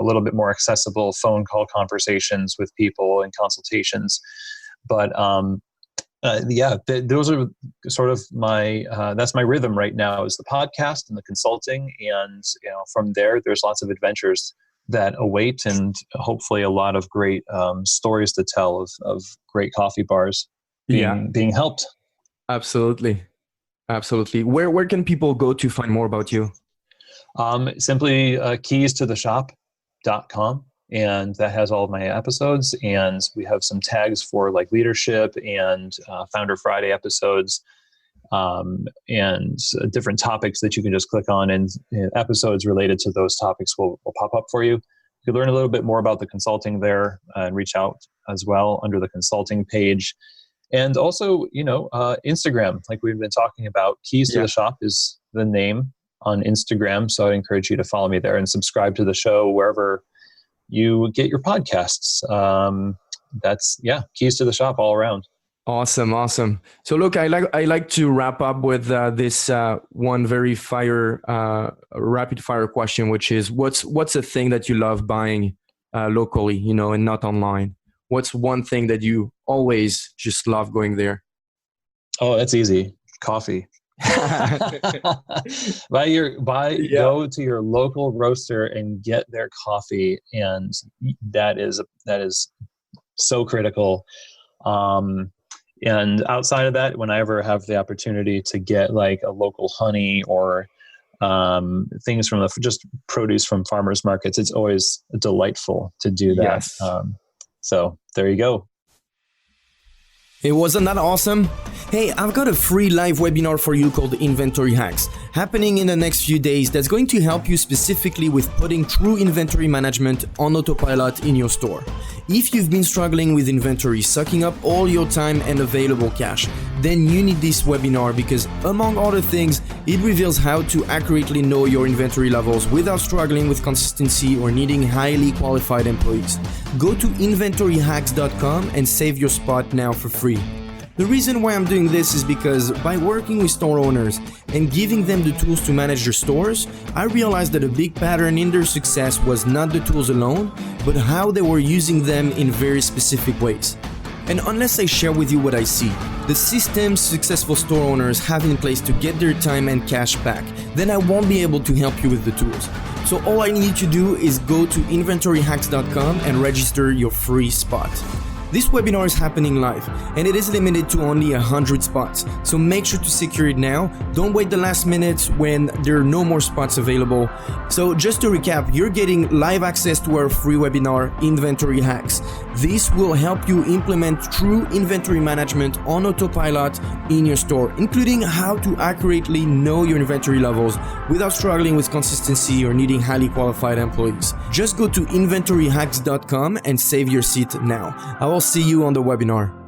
little bit more accessible phone call conversations with people and consultations, but those are sort of my that's my rhythm right now, is the podcast and the consulting, and from there's lots of adventures that await, and hopefully a lot of great stories to tell of great coffee bars being helped. Absolutely. Where can people go to find more about you? Simply keystotheshop.com, and that has all of my episodes, and we have some tags for like leadership and Founder Friday episodes, and different topics that you can just click on, and episodes related to those topics will pop up for you. You can learn a little bit more about the consulting there, and reach out as well under the consulting page. And also, Instagram, like we've been talking about. Keys to the Shop is the name on Instagram. So I'd encourage you to follow me there and subscribe to the show wherever you get your podcasts. That's Keys to the Shop all around. Awesome. So look, I like to wrap up with this one very rapid fire question, which is what's a thing that you love buying locally, and not online? What's one thing that you always just love going there? Oh, that's easy. Coffee. Go to your local roaster and get their coffee, and that is so critical. And outside of that, whenever I have the opportunity to get like a local honey or things from just produce from farmers markets, it's always delightful to do that. Yes. So there you go. Hey, wasn't that awesome? Hey, I've got a free live webinar for you called Inventory Hacks, happening in the next few days, that's going to help you specifically with putting true inventory management on autopilot in your store. If you've been struggling with inventory, sucking up all your time and available cash, then you need this webinar because, among other things, it reveals how to accurately know your inventory levels without struggling with consistency or needing highly qualified employees. Go to inventoryhacks.com and save your spot now for free. The reason why I'm doing this is because by working with store owners and giving them the tools to manage their stores, I realized that a big pattern in their success was not the tools alone, but how they were using them in very specific ways. And unless I share with you what I see, the systems successful store owners have in place to get their time and cash back, then I won't be able to help you with the tools. So all I need you to do is go to inventoryhacks.com and register your free spot. This webinar is happening live, and it is limited to only 100 spots, so make sure to secure it now. Don't wait the last minute when there are no more spots available. So just to recap, you're getting live access to our free webinar, Inventory Hacks. This will help you implement true inventory management on autopilot in your store, including how to accurately know your inventory levels without struggling with consistency or needing highly qualified employees. Just go to inventoryhacks.com and save your seat now. I will see you on the webinar.